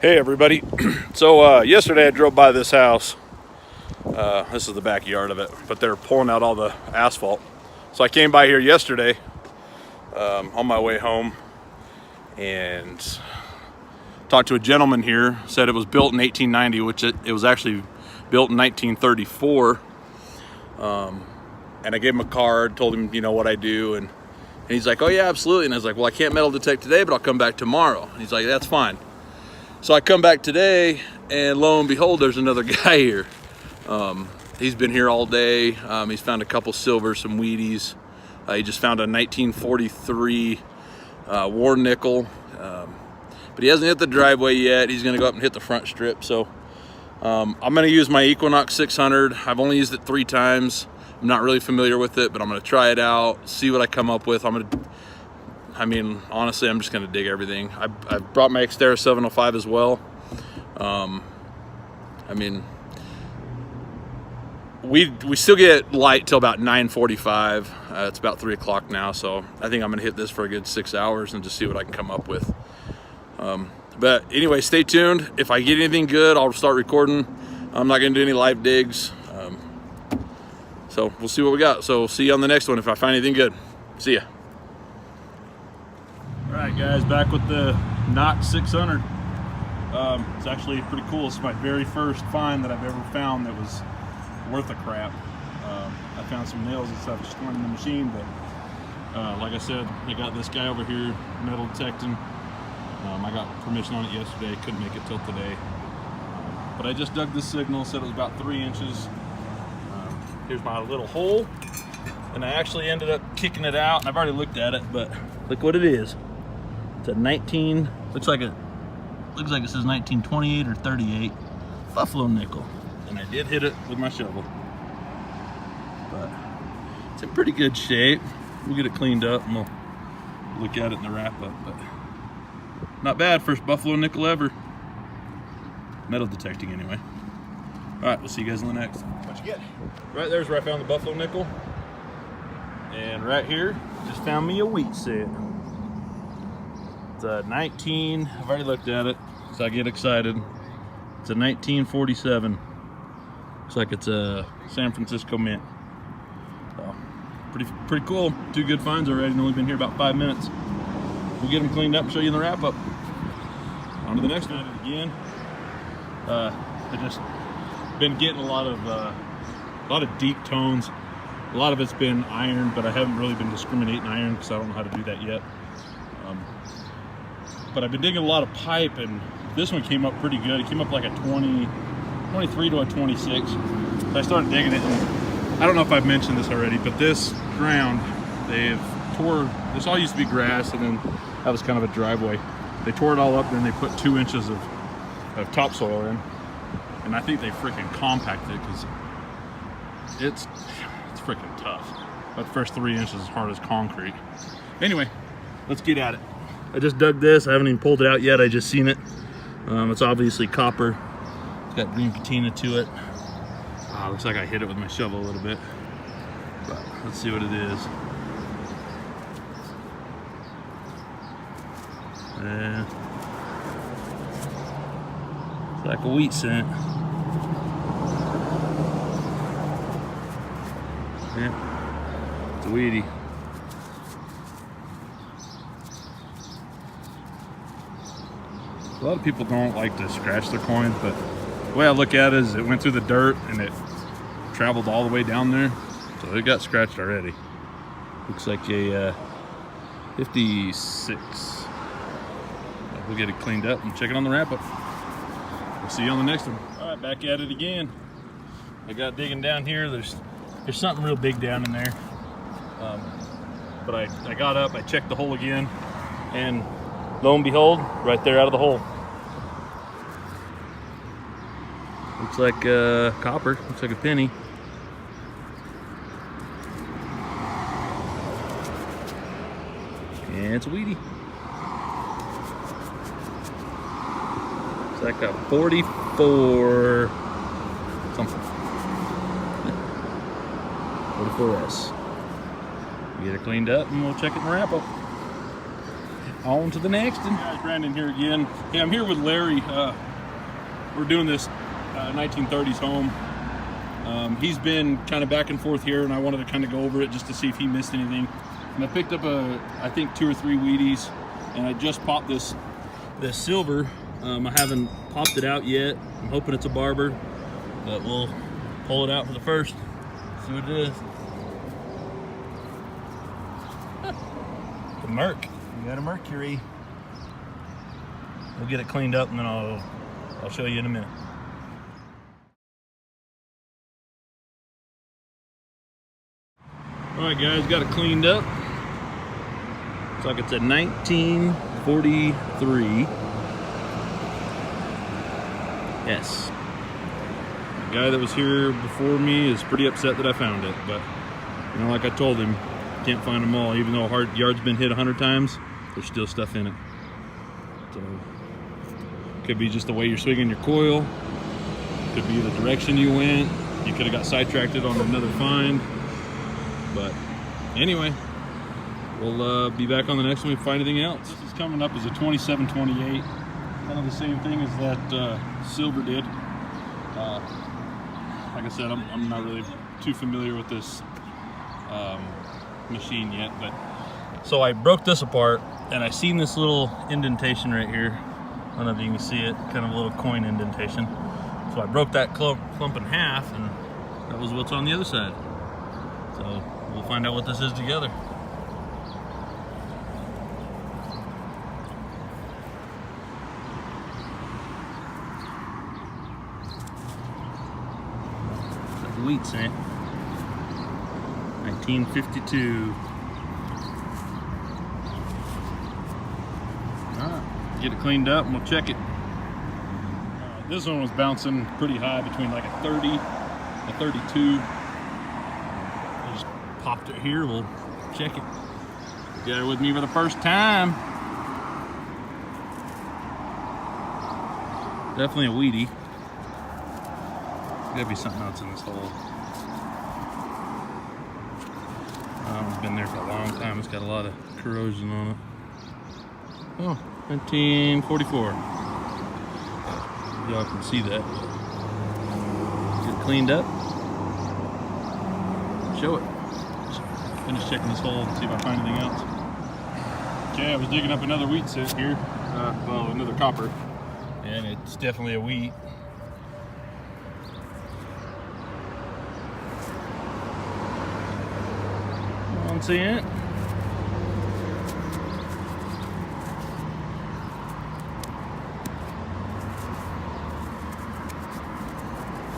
Hey everybody. So yesterday I drove by this house. This is the backyard of it, but they're pulling out all the asphalt. So I came by here yesterday on my way home and talked to a gentleman here. Said it was built in 1890, which it was actually built in 1934. And I gave him a card, told him, you know, what I do, and he's like, oh yeah, absolutely. And I was like, well, I can't metal detect today, but I'll come back tomorrow. And he's like, that's fine. So I come back today, and lo and behold, there's another guy here. He's been here all day. He's found a couple silvers, some Wheaties. He just found a 1943 war nickel, but he hasn't hit the driveway yet. He's gonna go up and hit the front strip. So I'm gonna use my Equinox 600. I've only used it 3 times. I'm not really familiar with it, but I'm gonna try it out, see what I come up with. I mean, honestly, I'm just gonna dig everything. I've brought my Xterra 705 as well. I mean, we still get light till about 9:45. It's about 3 o'clock now, so I think I'm gonna hit this for a good 6 hours and just see what I can come up with. But anyway, stay tuned. If I get anything good, I'll start recording. I'm not gonna do any live digs. So we'll see what we got. So see you on the next one if I find anything good. See ya. All right, guys, back with the Knot 600. It's actually pretty cool. It's my very first find that I've ever found that was worth a crap. I found some nails and stuff stored in the machine, but like I said, I got this guy over here metal detecting. I got permission on it yesterday, couldn't make it till today. But I just dug this signal, said it was about 3 inches. Here's my little hole, and I actually ended up kicking it out, and I've already looked at it, but look what it is. It's a 19, looks like it says 1928 or 38 Buffalo nickel. And I did hit it with my shovel. But it's in pretty good shape. We'll get it cleaned up and we'll look at it in the wrap up. But not bad, first Buffalo nickel ever. Metal detecting anyway. All right, we'll see you guys in the next. What'd you get? Right there's where I found the Buffalo nickel. And right here, just found me a wheat set. It's a 19, I've already looked at it, so I get excited. It's a 1947. Looks like it's a San Francisco mint. So, pretty cool. 2 good finds already, and only been here about 5 minutes. We'll get them cleaned up and show you in the wrap up. On to the next one again. I just been getting a lot of deep tones. A lot of it's been iron, but I haven't really been discriminating iron because I don't know how to do that yet. But I've been digging a lot of pipe, and this one came up pretty good. It came up like a 23 to a 26. So I started digging it, and I don't know if I've mentioned this already, but this ground, this all used to be grass, and then that was kind of a driveway. They tore it all up, and they put 2 inches of topsoil in, and I think they freaking compacted it because it's freaking tough. That first 3 inches is hard as concrete. Anyway, let's get at it. I just dug this. I haven't even pulled it out yet. I just seen it. It's obviously copper. It's got green patina to it. Looks like I hit it with my shovel a little bit. But let's see what it is. It's like a wheat cent. Yeah, it's a Wheatie. A lot of people don't like to scratch their coins, but the way I look at it is it went through the dirt and it traveled all the way down there, so it got scratched already. Looks like a 56. We'll get it cleaned up and check it on the wrap up. See you on the next one. All right, back at it again. I got digging down here. There's something real big down in there. But I got up, I checked the hole again, and lo and behold, right there out of the hole. Looks like copper, looks like a penny. And it's a weedy. It's like a 44 something. 44S. Get it cleaned up and we'll check it in the wrap up. On to the next one. Guys, Brandon here again. Hey, I'm here with Larry. We're doing this 1930s home. He's been kind of back and forth here, and I wanted to kind of go over it just to see if he missed anything. And I picked up I think 2 or 3 Wheaties, and I just popped this silver. I haven't popped it out yet. I'm hoping it's a barber, but we'll pull it out for the first. See what it is. The Merc. We got a Mercury. We'll get it cleaned up and then I'll show you in a minute. All right, guys, got it cleaned up. Looks like it's a 1943. Yes. The guy that was here before me is pretty upset that I found it, but you know, like I told him, can't find them all. Even though a yard's been hit 100 times, there's still stuff in it. So, could be just the way you're swinging your coil. Could be the direction you went. You could have got sidetracked on another find. But anyway, we'll be back on the next one if we find anything else. This is coming up as a 2728. Kind of the same thing as that silver did. Like I said, I'm not really too familiar with this machine yet, but so I broke this apart and I seen this little indentation right here. I don't know if you can see it, kind of a little coin indentation. So I broke that clump in half, and that was what's on the other side. So we'll find out what this is together. It's like a wheat cent. 1952. Alright, get it cleaned up and we'll check it. This one was bouncing pretty high, between like a 30, a 32. I just popped it here, we'll check it. Got it with me for the first time. Definitely a weedy. Gotta be something else in this hole. It's been there for a long time. It's got a lot of corrosion on it. Oh, 1944. Y'all can see that. Get it cleaned up. Show it. Finish checking this hole and see if I find anything else. Okay, I was digging up another wheat set here. Well, another copper. And it's definitely a wheat. See it?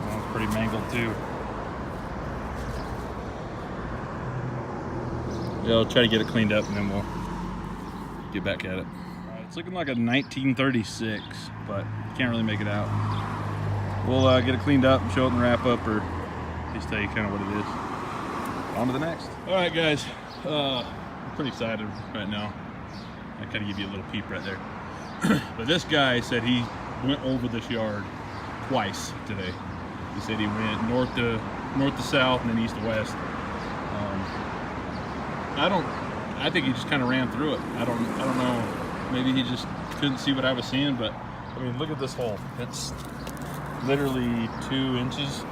Well, it's pretty mangled too. Yeah, I'll try to get it cleaned up and then we'll get back at it. Alright, it's looking like a 1936, but can't really make it out. We'll get it cleaned up and show it in the wrap up, or just tell you kind of what it is. On to the next. All right, guys. I'm pretty excited right now. I kind of give you a little peep right there. But this guy said he went over this yard twice today. He said he went north to south and then east to west. I think he just kind of ran through it. I don't know. Maybe he just couldn't see what I was seeing, but I mean, look at this hole. It's literally 2 inches.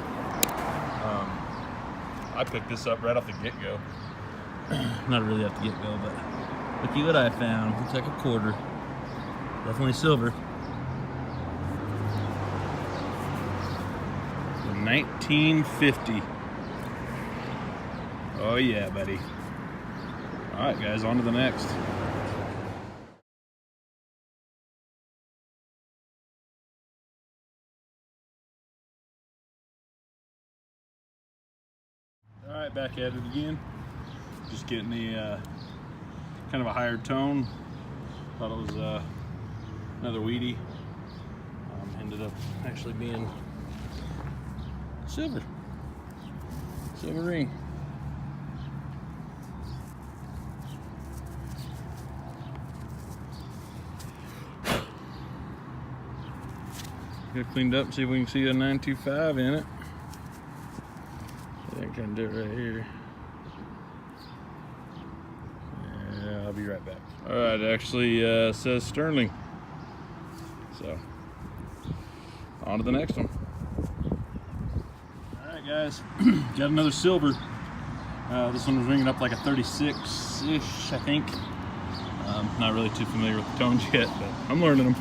I picked this up right off the get-go. Not really off the get-go, but looky what I found. Looks like a quarter. Definitely silver. 1950. Oh yeah, buddy. All right, guys, on to the next. Right back at it again. Just getting the kind of a higher tone. Thought it was another weedy. Ended up actually being silver ring. Get it cleaned up and see if we can see a 925 in it. I think I can do it right here. Yeah, I'll be right back. All right, it actually says Sterling. So, on to the next one. All right, guys, got another silver. This one was ringing up like a 36-ish, I think. Not really too familiar with the tones yet, but I'm learning them.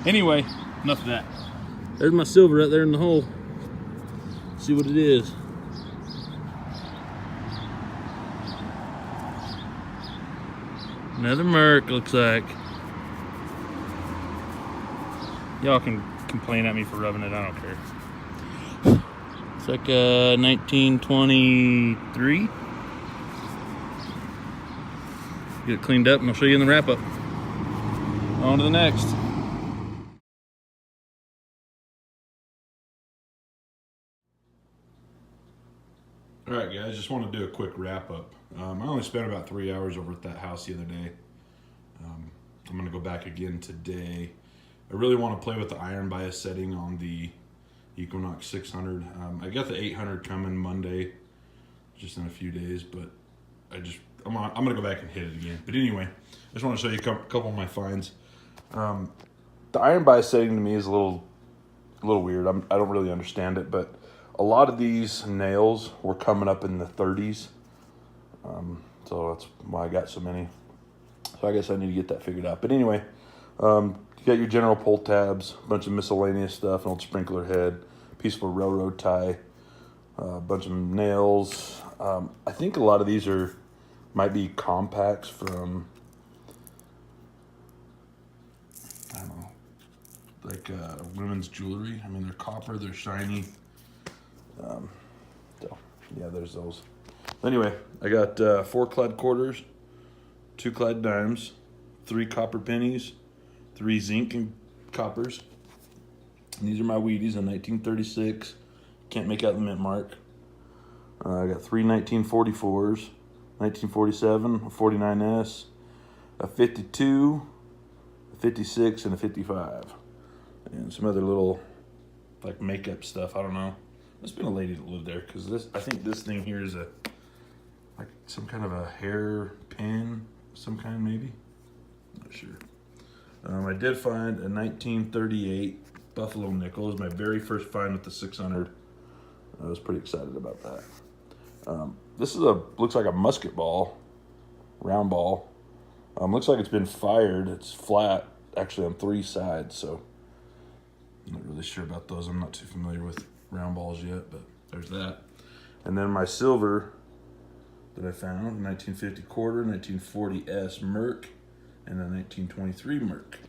Anyway, enough of that. There's my silver right there in the hole. See what it is. Another Merc, looks like. Y'all can complain at me for rubbing it, I don't care. It's like 1923. Get it cleaned up and I'll show you in the wrap up. On to the next. All right, guys, just want to do a quick wrap up. I only spent about 3 hours over at that house the other day. I'm going to go back again today. I really want to play with the iron bias setting on the Equinox 600. I got the 800 coming Monday, just in a few days, but I'm going to go back and hit it again. But anyway, I just want to show you a couple of my finds. The iron bias setting to me is a little weird. I don't really understand it, but a lot of these nails were coming up in the 30s. So that's why I got so many. So I guess I need to get that figured out. But anyway, you got your general pull tabs, a bunch of miscellaneous stuff, an old sprinkler head, piece of a railroad tie, a bunch of nails. I think a lot of these might be compacts from, I don't know, like women's jewelry. I mean, they're copper, they're shiny. So yeah, there's those. Anyway, I got 4 clad quarters, 2 clad dimes, 3 copper pennies, 3 zinc and coppers. And these are my Wheaties in 1936. Can't make out the mint mark. I got 3 1944s, 1947, a 49S, a 52, a 56, and a 55. And some other little like makeup stuff. I don't know. There's been a lady that lived there, because I think this thing here is like some kind of a hair pin, some kind maybe. Not sure. I did find a 1938 Buffalo nickel. It was my very first find with the 600. I was pretty excited about that. This is looks like a musket ball, round ball. Looks like it's been fired. It's flat, actually on 3 sides, so I'm not really sure about those. I'm not too familiar with round balls yet, but there's that. And then my silver that I found, 1950 quarter, 1940 S Merc, and a 1923 Merc.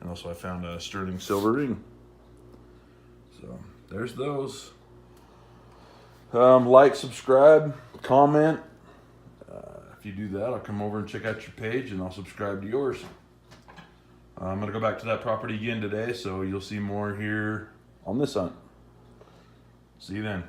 And also I found a sterling silver ring. So there's those. Like, subscribe, comment. If you do that, I'll come over and check out your page and I'll subscribe to yours. I'm gonna go back to that property again today, so you'll see more here on this hunt. See you then.